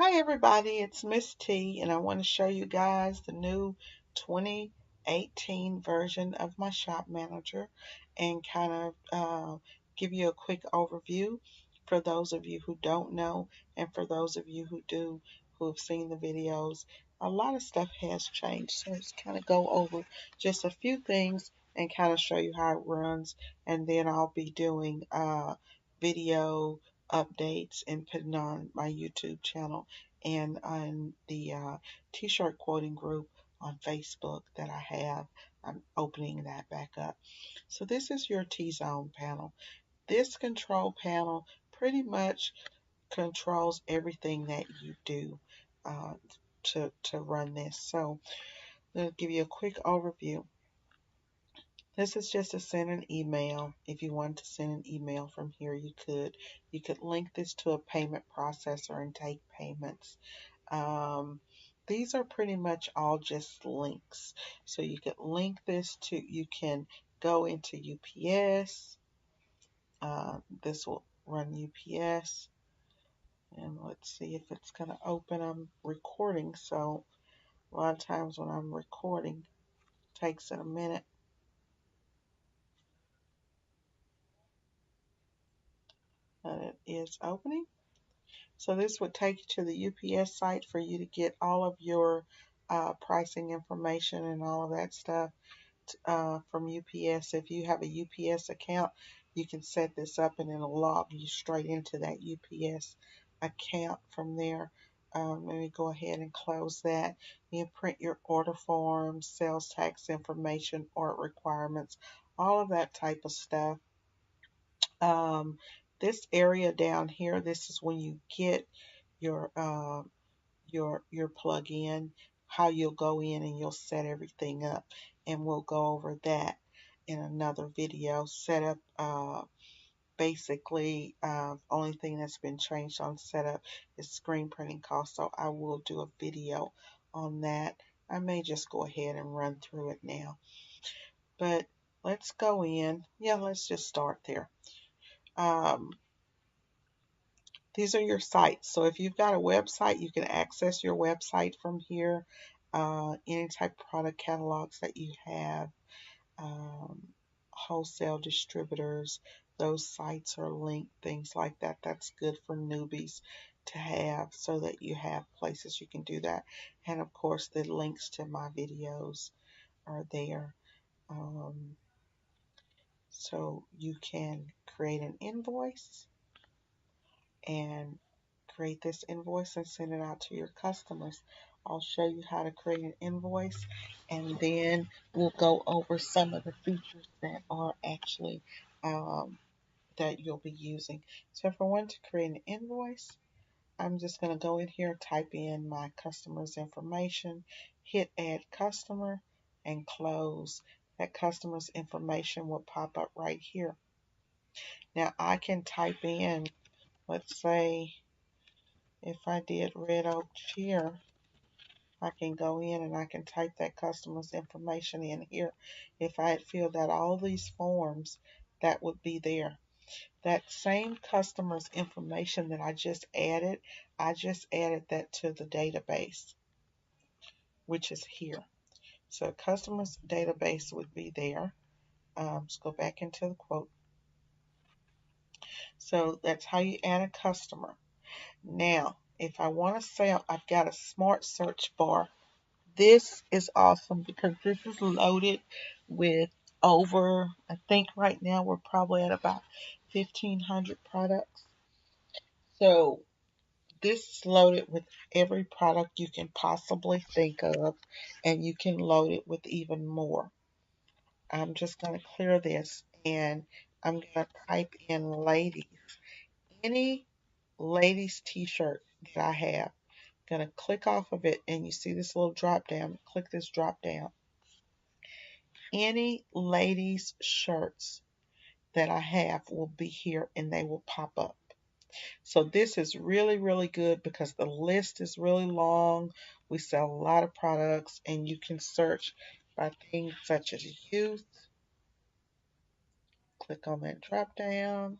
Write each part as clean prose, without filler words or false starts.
Hi everybody, it's Miss T and I want to show you guys the new 2018 version of my shop manager and kind of give you a quick overview for those of you who don't know and for those of you who do, who have seen the videos. A lot of stuff has changed, so let's kind of go over just a few things and kind of show you how it runs, and then I'll be doing video updates and putting on my YouTube channel and on the t-shirt quoting group on Facebook that I have. I'm opening that back up. So this is your T-zone panel. This control panel pretty much controls everything that you do uh, to run this. So I'll give you a quick overview. This is just to send an email. If you wanted to send an email from here, you could. You could link this to a payment processor and take payments. Um, these are pretty much all just links. So you could link this to, you can go into UPS. This will run UPS. And let's see if it's going to open. I'm recording, so a lot of times when I'm recording, it takes it a minute. And it is opening. So this would take you to the UPS site for you to get all of your pricing information and all of that stuff from UPS. If you have a UPS account, you can set this up and it'll log you straight into that UPS account from there. Let me go ahead and close that. You can print your order forms, sales tax information, order requirements, all of that type of stuff. Um, this area down here, this is when you get your your plug-in, how you'll go in and you'll set everything up, and we'll go over that in another video. Setup, basically, only thing that's been changed on setup is screen printing cost, so I will do a video on that. I may just go ahead and run through it now, but let's go in. Yeah, let's just start there. Um, These are your sites. So if you've got a website, you can access your website from here. Any type of product catalogs that you have, um, wholesale distributors, those sites are linked, things like that. That's good for newbies to have so that you have places you can do that. And of course, the links to my videos are there. Um, so you can create an invoice and create this invoice and send it out to your customers. I'll show you how to create an invoice, and then we'll go over some of the features that are actually that you'll be using. So if I want to create an invoice, I'm just going to go in here, type in my customer's information, hit add customer, and close. That customer's information will pop up right here. Now I can type in, let's say, if I did Red Oak Cheer, I can go in and I can type that customer's information in here. If I had filled out all these forms, that would be there. That same customer's information that I just added that to the database, which is here. So customer's database would be there. Let's go back into the quote. So that's how you add a customer. Now, if I want to sell, I've got a smart search bar. This is awesome because this is loaded with over, I think right now we're probably at about 1,500 products. So this is loaded with every product you can possibly think of, and you can load it with even more. I'm just going to clear this, and I'm going to type in ladies. Any ladies t-shirt that I have, going to click off of it, and you see this little drop down. Click this drop down. Any ladies shirts that I have will be here and they will pop up. So this is really, really good because the list is really long. We sell a lot of products, and you can search by things such as youth. Click on that drop down.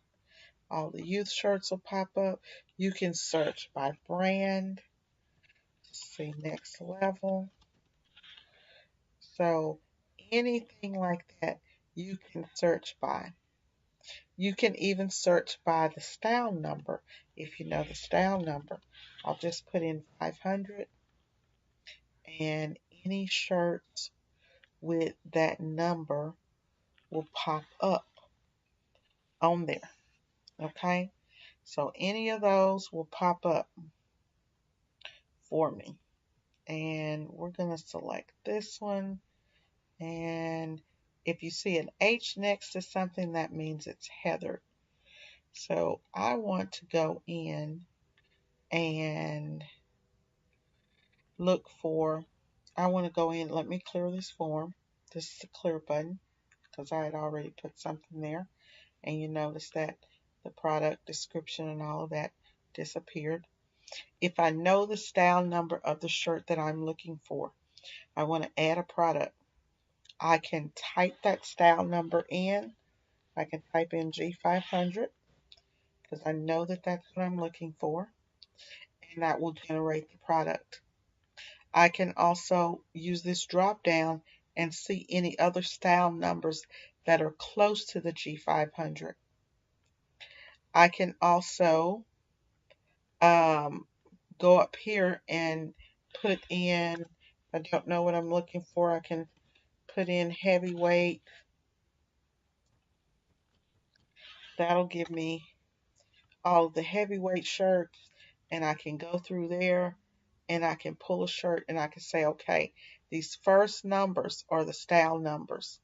All the youth shirts will pop up. You can search by brand. see, next level. So anything like that you can search by. You can even search by the style number if you know the style number. I'll just put in 500 and any shirts with that number will pop up on there. Okay? So any of those will pop up for me. And we're going to select this one. And if you see an H next to something, that means it's Heather. So I want to go in and look for, I want to go in, let me clear this form. This is the clear button because I had already put something there. And you notice that the product description and all of that disappeared. If I know the style number of the shirt that I'm looking for, I want to add a product. I can type that style number in. I can type in G500 because I know that that's what I'm looking for, and that will generate the product. I can also use this drop down and see any other style numbers that are close to the G500. I can also go up here and put in, I don't know what I'm looking for, I can put in heavyweight. That'll give me all of the heavyweight shirts, and I can go through there and I can pull a shirt and I can say, okay, these first numbers are the style numbers.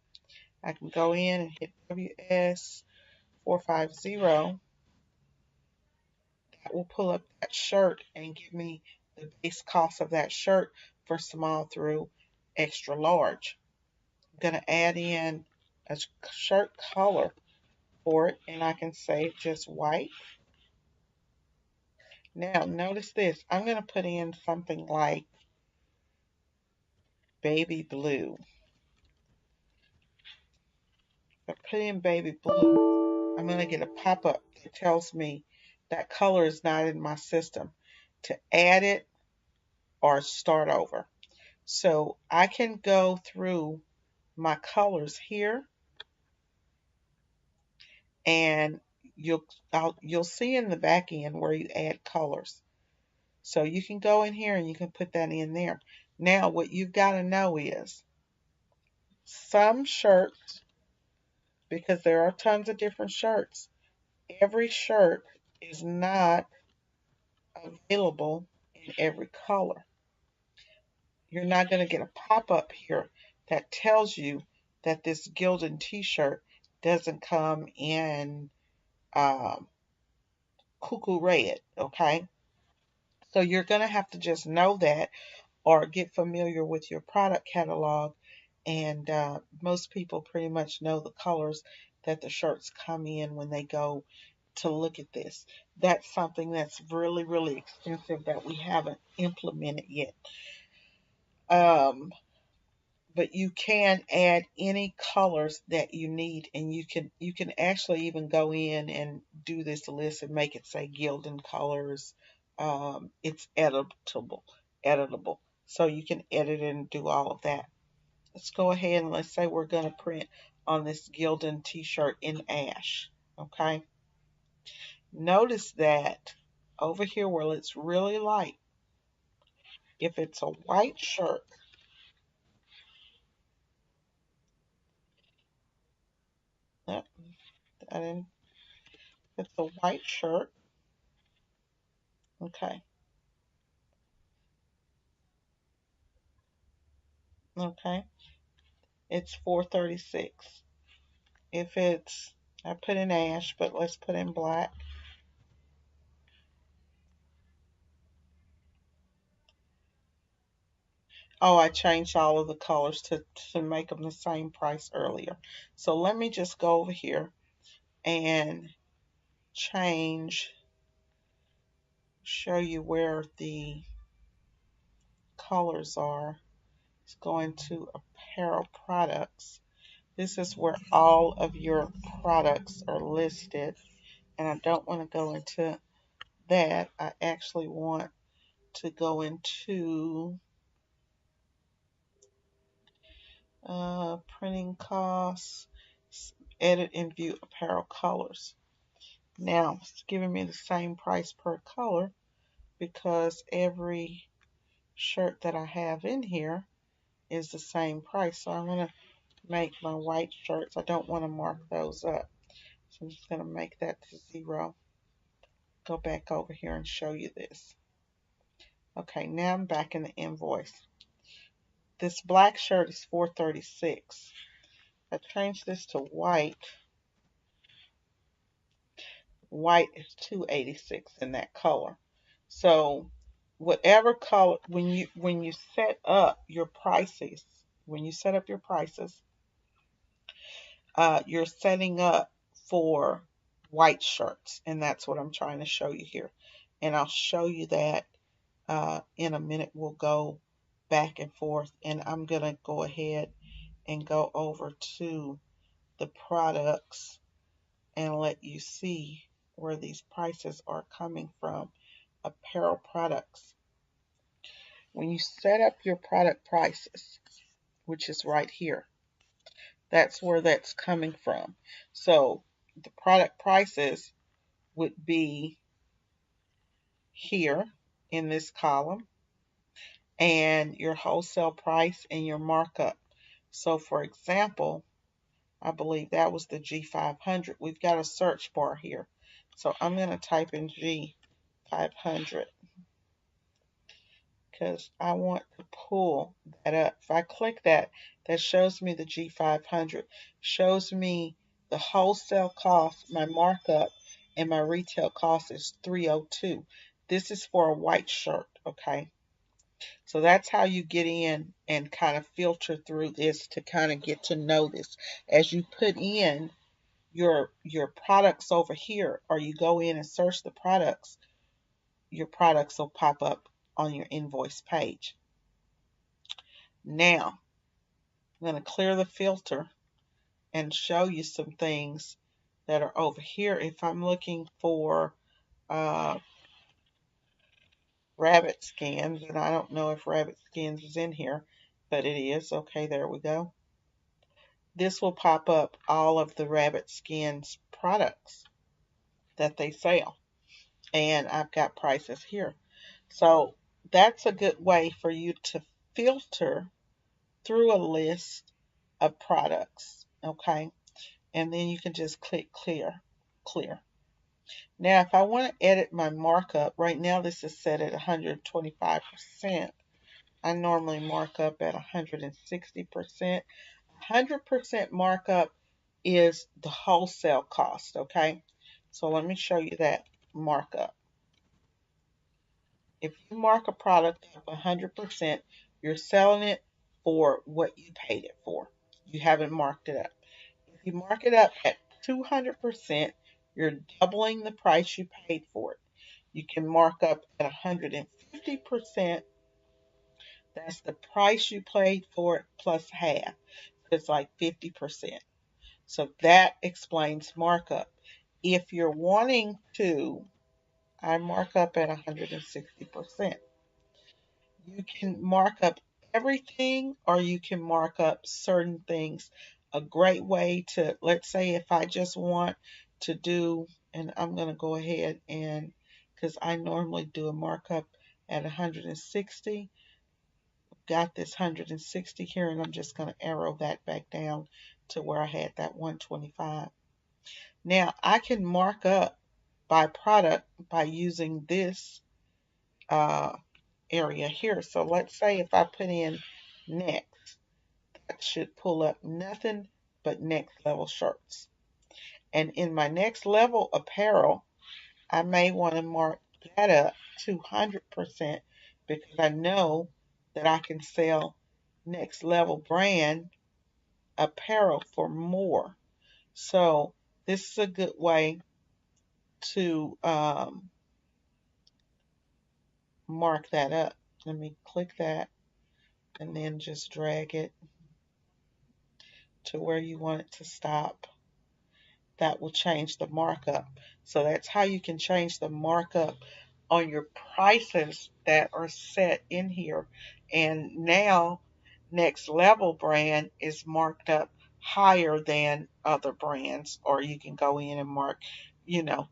I can go in and hit WS450. That will pull up that shirt and give me the base cost of that shirt for small through extra large. I'm going to add in a shirt color for it, and I can say just white. Now, notice this. I'm going to put in something like baby blue. If I put in baby blue, I'm going to get a pop-up that tells me that color is not in my system to add it or start over. So I can go through my colors here, and you'll see in the back end where you add colors. So you can go in here and you can put that in there. Now what you've got to know is some shirts, because there are tons of different shirts, every shirt is not available in every color. You're not going to get a pop-up here that tells you that this Gildan t-shirt doesn't come in cuckoo red, okay? So you're going to have to just know that or get familiar with your product catalog. And most people pretty much know the colors that the shirts come in when they go to look at this. That's something that's really, really extensive that we haven't implemented yet. But you can add any colors that you need, and you can actually even go in and do this list and make it say Gildan colors. It's editable, so you can edit and do all of that. Let's go ahead and let's say we're going to print on this Gildan t-shirt in ash. Okay, notice that over here where it's really light, if it's a white shirt, oh, I didn't, it's a white shirt. Okay. Okay. It's 436. If it's, I put in ash, but let's put in black. Oh, I changed all of the colors to make them the same price earlier. So let me just go over here and change, show you where the colors are. It's going to apparel products. This is where all of your products are listed. And I don't want to go into that. I actually want to go into printing costs, edit and view apparel colors. Now it's giving me the same price per color because every shirt that I have in here is the same price. So I'm going to make my white shirts. I don't want to mark those up. So I'm just going to make that to 0. Go back over here and show you this. Okay, now I'm back in the invoice. This black shirt is $4.36. I change this to white. White is $2.86 in that color. So whatever color, when you set up your prices, you're setting up for white shirts, and that's what I'm trying to show you here. And I'll show you that in a minute. We'll go back and forth, and I'm gonna go ahead and go over to the products and let you see where these prices are coming from. Apparel products. When you set up your product prices, which is right here, that's where that's coming from. So the product prices would be here in this column, and your wholesale price and your markup. So for example, I believe that was the G500. We've got a search bar here. So I'm going to type in G500 because I want to pull that up. If I click that, that shows me the G500, shows me the wholesale cost, my markup, and my retail cost is $302. This is for a white shirt, okay? So that's how you get in and kind of filter through this to kind of get to know this. As you put in your products over here, or you go in and search the products, your products will pop up on your invoice page. Now, I'm going to clear the filter and show you some things that are over here. If I'm looking for rabbit skins, and I don't know if rabbit skins is in here, but it is. Okay, there we go. This will pop up all of the rabbit skins products that they sell. And I've got prices here. So that's a good way for you to filter through a list of products. Okay. And then you can just click clear. Now, if I want to edit my markup, right now this is set at 125%. I normally mark up at 160%. 100% markup is the wholesale cost, okay? So let me show you that markup. If you mark a product up 100%, you're selling it for what you paid it for. You haven't marked it up. If you mark it up at 200%, you're doubling the price you paid for it. You can mark up at 150%. That's the price you paid for it plus half. It's like 50%. So that explains markup. If you're wanting to, I mark up at 160%. You can mark up everything or you can mark up certain things. A great way to, let's say if I just want to do, and I'm going to go ahead and, because I normally do a markup at 160, got this 160 here, and I'm just going to arrow that back down to where I had that 125. Now I can mark up by product by using this area here. So let's say if I put in next, that should pull up nothing but next level shirts. And in my next level apparel, I may want to mark that up 200% because I know that I can sell next level brand apparel for more. So this is a good way to mark that up. Let me click that and then just drag it to where you want it to stop. That will change the markup. So that's how you can change the markup on your prices that are set in here. And now Next Level brand is marked up higher than other brands, or you can go in and mark, you know,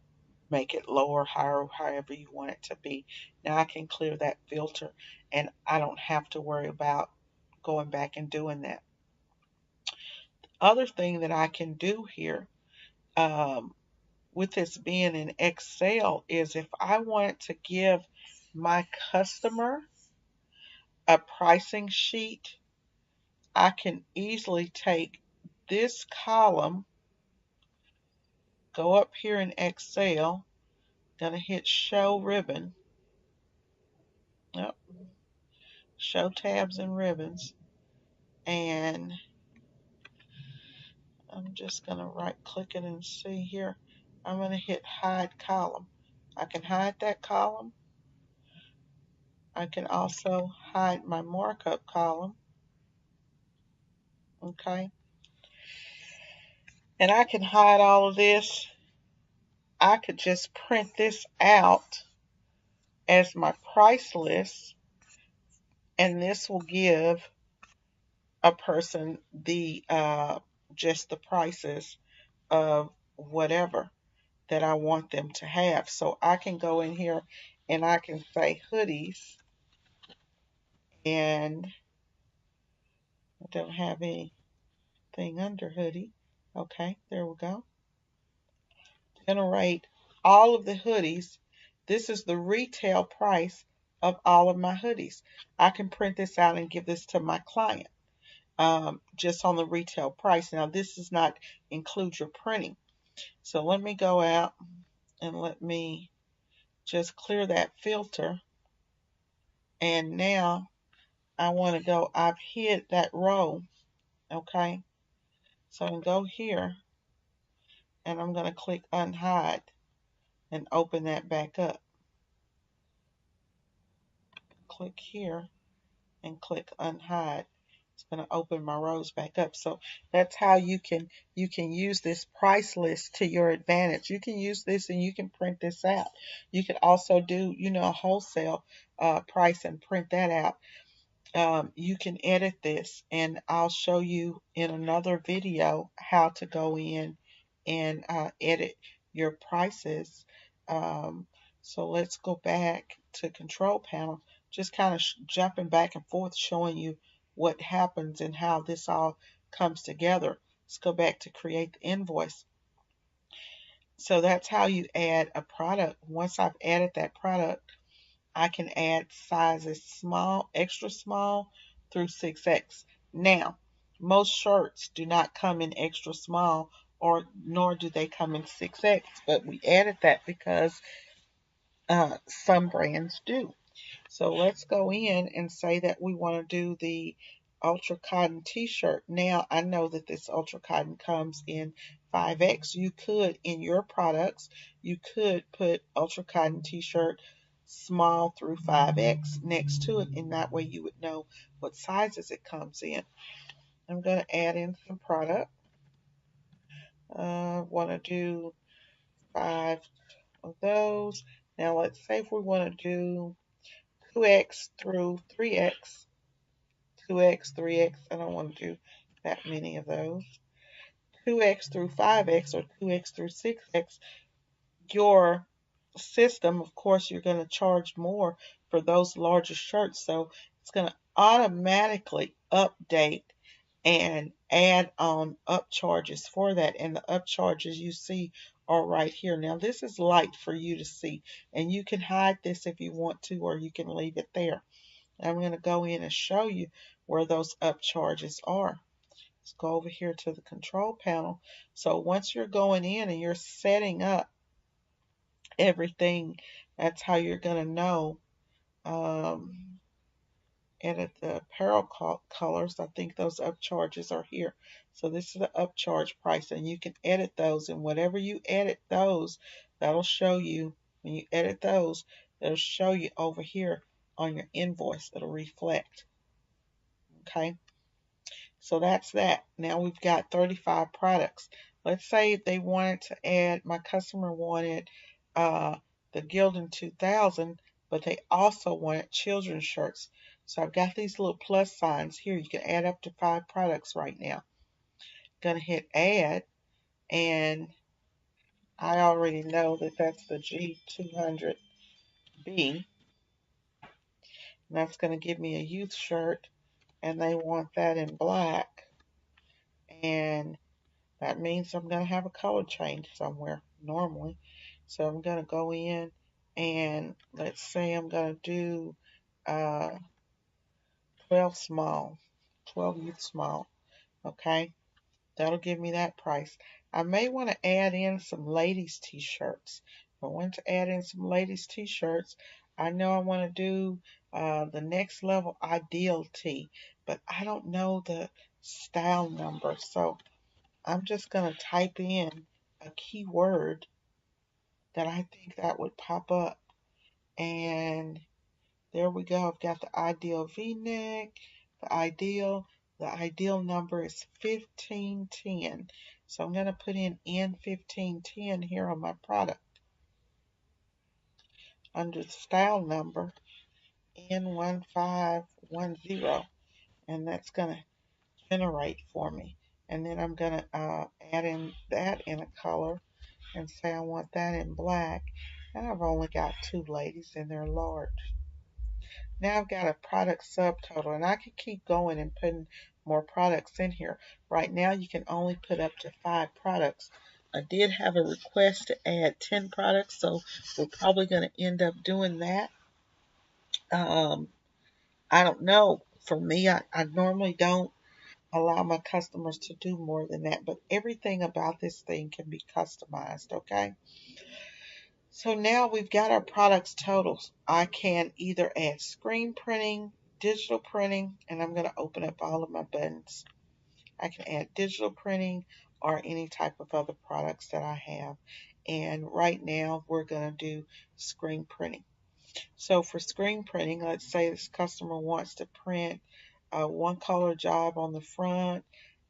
make it lower, higher, however you want it to be. Now I can clear that filter and I don't have to worry about going back and doing that. Other thing that I can do here, um, with this being in Excel, is if I wanted to give my customer a pricing sheet, I can easily take this column, go up here in Excel, gonna hit show ribbon, yep, show tabs and ribbons, and I'm just gonna right click it and see here. I'm gonna hit hide column. I can hide that column. I can also hide my markup column. Okay. And I can hide all of this. I could just print this out as my price list, and this will give a person the just the prices of whatever that I want them to have. So I can go in here and I can say hoodies, and I don't have anything under hoodie. Okay, there we go. Generate all of the hoodies. This is the retail price of all of my hoodies. I can print this out and give this to my client, just on the retail price. Now, this does not include your printing. So let me go out and let me just clear that filter. And now I want to go, I've hid that row. Okay. So I can go here and I'm going to click unhide and open that back up. Click here and click unhide. It's going to open my rows back up. So that's how you can use this price list to your advantage. You can use this and you can print this out. You can also do, a wholesale price and print that out. You can edit this, and I'll show you in another video how to go in and edit your prices. Um, so let's go back to control panel, just kind of jumping back and forth, showing you what happens and how this all comes together. Let's go back to create the invoice. So that's how you add a product. Once I've added that product, I can add sizes small, extra small through 6X. Now, most shirts do not come in extra small, or nor do they come in 6X, but we added that because some brands do. So let's go in and say that we want to do the Ultra Cotton t-shirt. Now I know that this Ultra Cotton comes in 5X. You could, in your products, you could put Ultra Cotton t-shirt small through 5X next to it, and that way you would know what sizes it comes in. I'm going to add in some product. Want to do 5 of those. Now let's say if we want to do 2X through 3X, 2X, 3X. I don't want to do that many of those. 2X through 5X or 2X through 6X. Your system, of course, you're going to charge more for those larger shirts. So it's going to automatically update and add on up charges for that. And the up charges you see are right here. Now this is light for you to see, and you can hide this if you want to, or you can leave it there. I'm going to go in and show you where those up charges are. Let's go over here to the control panel. So once you're going in and you're setting up everything, that's how you're going to know. Edit the apparel colors. I think those up charges are here. So this is the upcharge price, and you can edit those, and whatever you edit those, that'll show you. When you edit those, it'll show you over here on your invoice. It'll reflect. Okay, so that's that. Now we've got 35 products. Let's say they wanted to add, my customer wanted uh, the Gildan 2000, but they also wanted children's shirts. So I've got these little plus signs here. You can add up to 5 products right now. Gonna hit add, and I already know that that's the G200B. And that's gonna give me a youth shirt, and they want that in black. And that means I'm gonna have a color change somewhere normally. So I'm gonna go in and let's say I'm gonna do uh, 12 small, 12 youth small. Okay, that'll give me that price. I may want to add in some ladies t-shirts. If I want to add in some ladies t-shirts, I know I want to do the next level ideal tee, but I don't know the style number. So I'm just going to type in a keyword that I think that would pop up. And there we go. I've got the ideal V-neck, the ideal number is 1510. So I'm going to put in N1510 here on my product. Under the style number, N1510. And that's going to generate for me. And then I'm going to add in that in a color and say I want that in black. And I've only got 2 ladies and they're large. Now I've got a product subtotal, and I could keep going and putting more products in here. Right now you can only put up to 5 products. I did have a request to add 10 products, so we're probably going to end up doing that. I don't know. For me, I normally don't allow my customers to do more than that, but everything about this thing can be customized, okay? So now we've got our products totals. I can either add screen printing, digital printing, and I'm going to open up all of my buttons. I can add digital printing or any type of other products that I have. And right now we're going to do screen printing. So for screen printing, let's say this customer wants to print a 1-color job on the front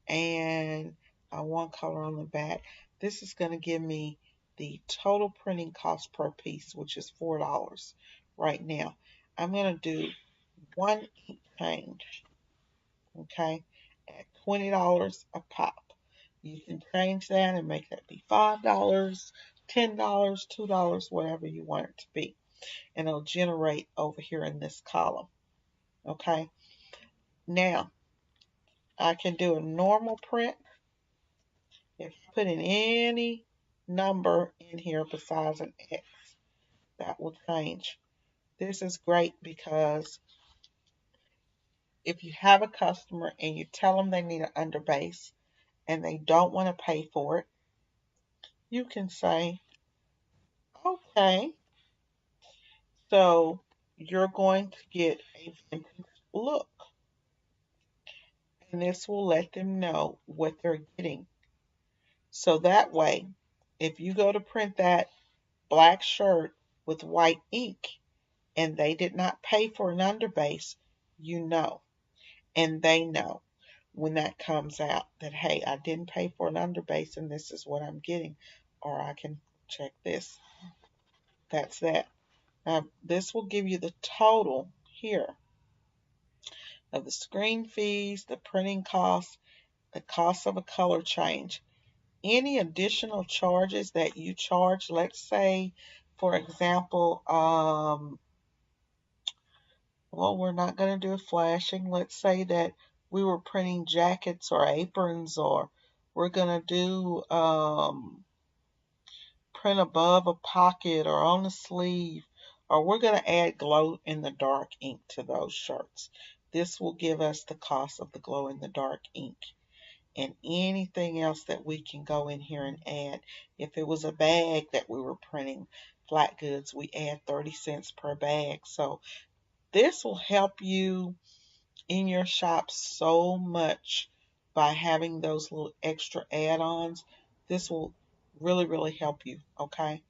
and a 1-color on the back. This is going to give me the total printing cost per piece, which is $4 right now. I'm going to do 1 ink change, okay, at $20 a pop. You can change that and make that be $5, $10, $2, whatever you want it to be. And it'll generate over here in this column, okay? Now, I can do a normal print. If you put in any number in here besides an X, that will change. This is great because if you have a customer and you tell them they need an underbase and they don't want to pay for it, you can say, okay, so you're going to get a vintage look. And this will let them know what they're getting. So that way, if you go to print that black shirt with white ink and they did not pay for an underbase, you know, and they know when that comes out that, hey, I didn't pay for an underbase and this is what I'm getting. Or I can check this. That's that. Now, this will give you the total here of the screen fees, the printing costs, the cost of a color change. Any additional charges that you charge, let's say, for example, well, we're not going to do a flashing. Let's say that we were printing jackets or aprons, or we're going to do print above a pocket or on the sleeve, or we're going to add glow in the dark ink to those shirts. This will give us the cost of the glow in the dark ink. And anything else that we can go in here and add. If it was a bag that we were printing, flat goods, we add 30 cents per bag. So this will help you in your shop so much by having those little extra add-ons. This will really, really help you, okay?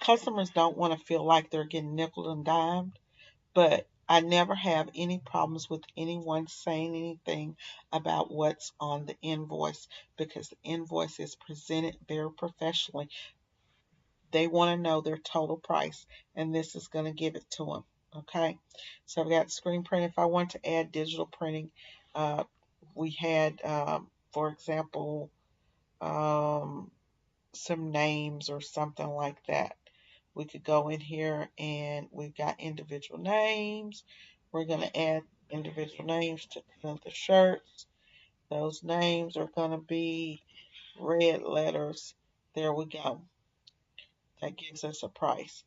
Customers don't want to feel like they're getting nickel and dimed. But I never have any problems with anyone saying anything about what's on the invoice because the invoice is presented very professionally. they want to know their total price, and this is going to give it to them. Okay, so I've got screen print. If I want to add digital printing, uh, we had, for example, um, some names or something like that. We could go in here and we've got individual names. We're going to add individual names to the shirts. Those names are going to be red letters. There we go. That gives us a price.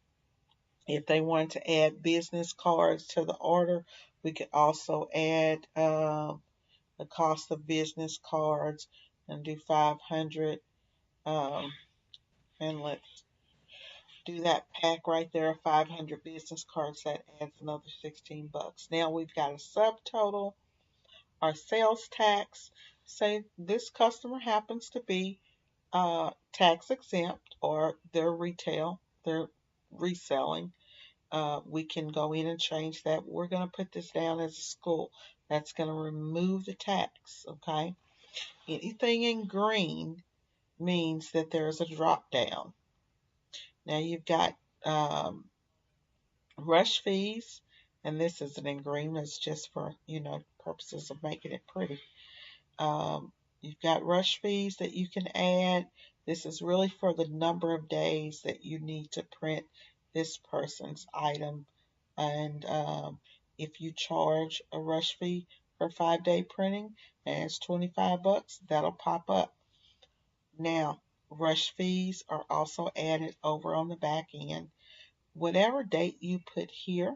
If they wanted to add business cards to the order, we could also add the cost of business cards and do 500. Um, and let's do that pack right there, 500 business cards. That adds another 16 bucks. Now we've got a subtotal. Our sales tax. Say this customer happens to be tax exempt or they're retail, they're reselling. We can go in and change that. We're going to put this down as a Skool. That's going to remove the tax, okay? Anything in green means that there's a drop down. Now you've got um, rush fees, and this isn't in green. It's just for, purposes of making it pretty. You've got rush fees that you can add. This is really for the number of days that you need to print this person's item. And if you charge a rush fee for 5-day printing and it's 25 bucks, that'll pop up. Now, rush fees are also added over on the back end. Whatever date you put here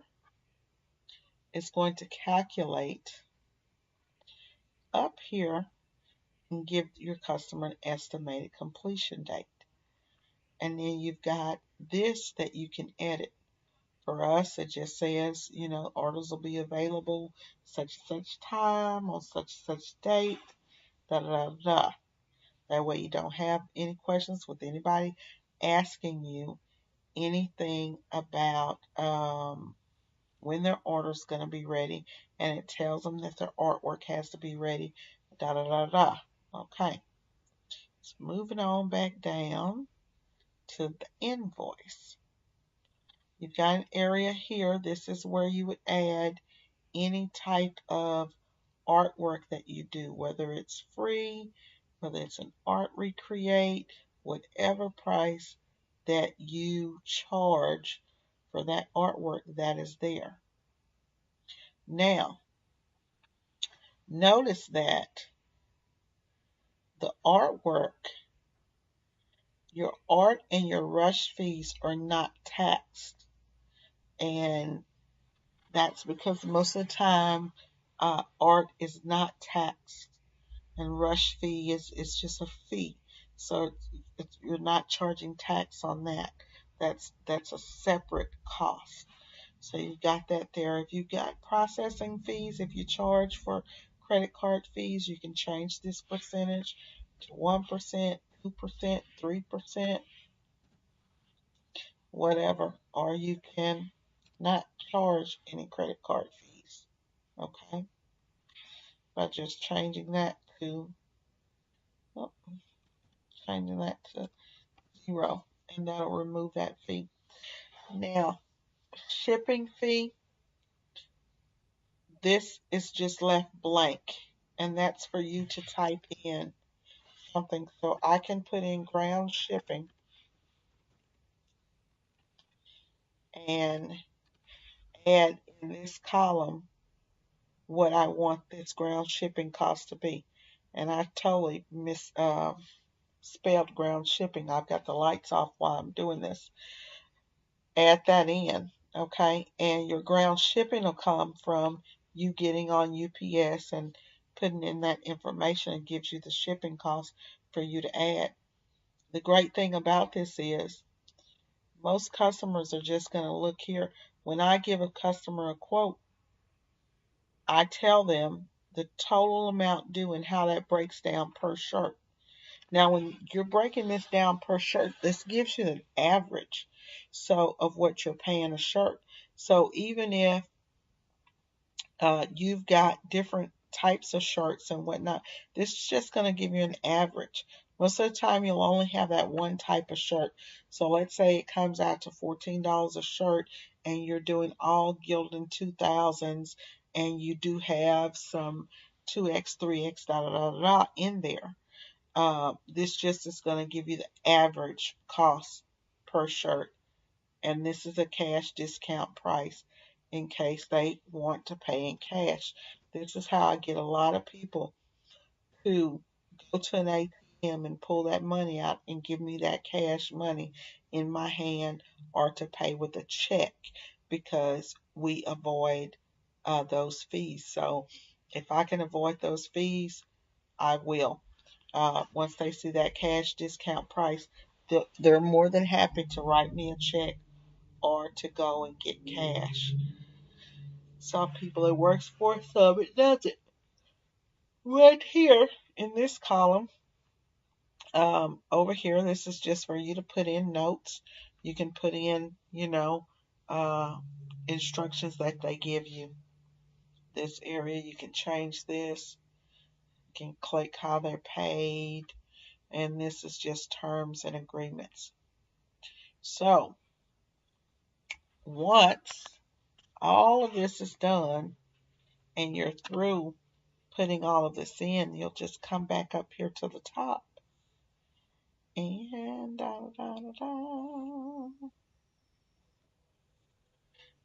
is going to calculate up here and give your customer an estimated completion date. And then you've got this that you can edit. For us, it just says, orders will be available such and such time on such and such date, da da da da. That way you don't have any questions with anybody asking you anything about when their order's going to be ready, and it tells them that their artwork has to be ready, da da da da. Okay, so moving on back down to the invoice. You've got an area here. This is where you would add any type of artwork that you do, whether it's free, whether it's an art recreate, whatever price that you charge for that artwork that is there. Now, notice that the artwork, your art and your rush fees are not taxed. And that's because most of the time art is not taxed and rush fee is just a fee. So you're not charging tax on that. That's a separate cost. So you got that there. If you got processing fees, if you charge for credit card fees, you can change this percentage to 1%, 2%, 3%, whatever, or you can not charge any credit card fees. Okay, by just oh, changing that to 0, and that'll remove that fee. Now, shipping fee, this is just left blank, and that's for you to type in something. So I can put in ground shipping and add in this column what I want this ground shipping cost to be. And I totally spelled ground shipping. I've got the lights off while I'm doing this. Add that in, okay? And your ground shipping will come from you getting on UPS and putting in that information. It gives you the shipping cost for you to add. The great thing about this is most customers are just going to look here. When I give a customer a quote, I tell them the total amount due and how that breaks down per shirt. Now, when you're breaking this down per shirt, this gives you an average of what you're paying a shirt. So even if you've got different types of shirts and whatnot, this is just going to give you an average. Most of the time, you'll only have that one type of shirt. So let's say it comes out to $14 a shirt, and you're doing all Gildan 2000s, and you do have some 2X, 3X, da da da da da in there. This just is going to give you the average cost per shirt, and this is a cash discount price in case they want to pay in cash. This is how I get a lot of people to go to an ATM and pull that money out and give me that cash money in my hand, or to pay with a check, because we avoid those fees. So if I can avoid those fees, I will. Once they see that cash discount price, they're more than happy to write me a check or to go and get cash. Some people it works for, some it doesn't. Right here in this column, over here, this is just for you to put in notes. You can put in, uh, instructions that they give you. This area, you can change this. You can click how they're paid. And this is just terms and agreements. So once all of this is done and you're through putting all of this in, you'll just come back up here to the top. And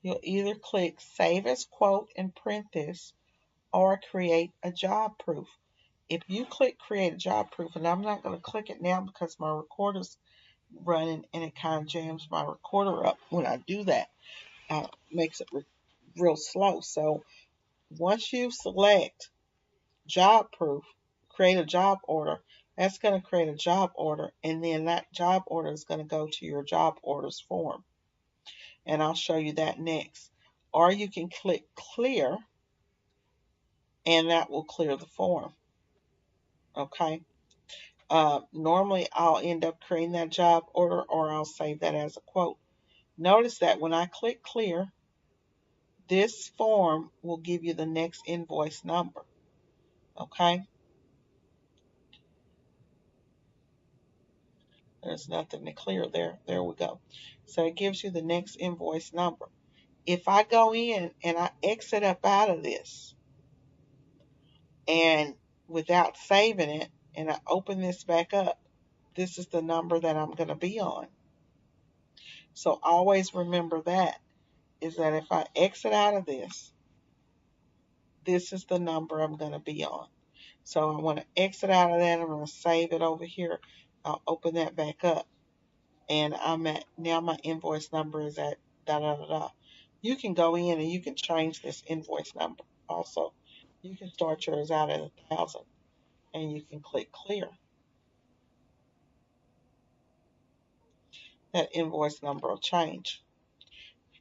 you'll either click Save as Quote and print this, or create a job proof. If you click Create a Job Proof, and I'm not going to click it now because my recorder's running and it kind of jams my recorder up when I do that. Makes it real slow. So once you select Job Proof, create a job order, that's going to create a job order, and then that job order is going to go to your job orders form. And I'll show you that next. Or you can click Clear, and that will clear the form. Okay. Normally, I'll end up creating that job order, or I'll save that as a quote. Notice that when I click Clear, this form will give you the next invoice number. Okay. There's nothing to clear there. There we go. So it gives you the next invoice number. If I go in and I exit up out of this, and without saving it, and I open this back up, this is the number that I'm going to be on. So always remember that, is that if I exit out of this, this is the number I'm going to be on. So I want to exit out of that. I'm going to save it over here. I'll open that back up. And I'm at, now my invoice number is at da da da da. You can go in and you can change this invoice number also. You can start yours out at 1,000, and you can click Clear. That invoice number will change.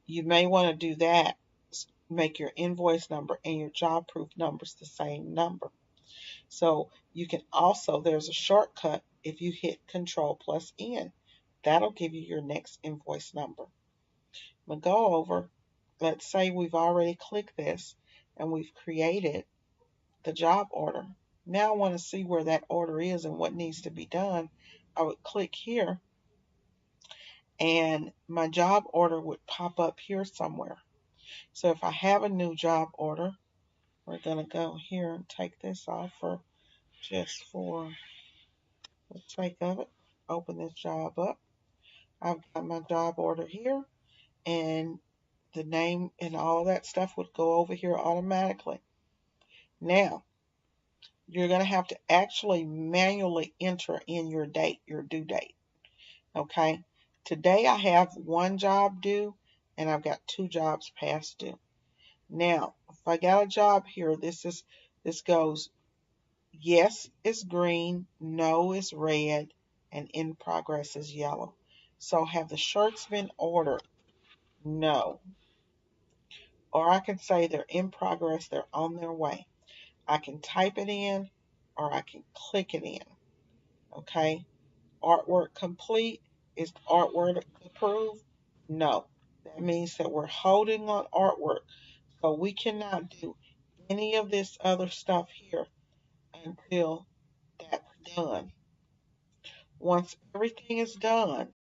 You may want to do that. Make your invoice number and your job proof numbers the same number. So you can also, there's a shortcut if you hit Control plus N. That'll give you your next invoice number. I'm going to go over, let's say we've already clicked this and we've created the job order. Now I want to see where that order is and what needs to be done. I would click here, and my job order would pop up here somewhere. So if I have a new job order, we're going to go here and take this off for just for the sake of it. Open this job up. I've got my job order here, and the name and all that stuff would go over here automatically. Now, you're going to have to actually manually enter in your date, your due date. Okay? Today I have one job due, and I've got 2 jobs past due. Now, if I got a job here, this goes yes is green, no is red, and in progress is yellow. So have the shirts been ordered? No. Or I can say they're in progress, they're on their way. I can type it in, or I can click it in. Okay? Artwork complete. Is artwork approved? No. That means that we're holding on artwork. So we cannot do any of this other stuff here until that's done. Once everything is done,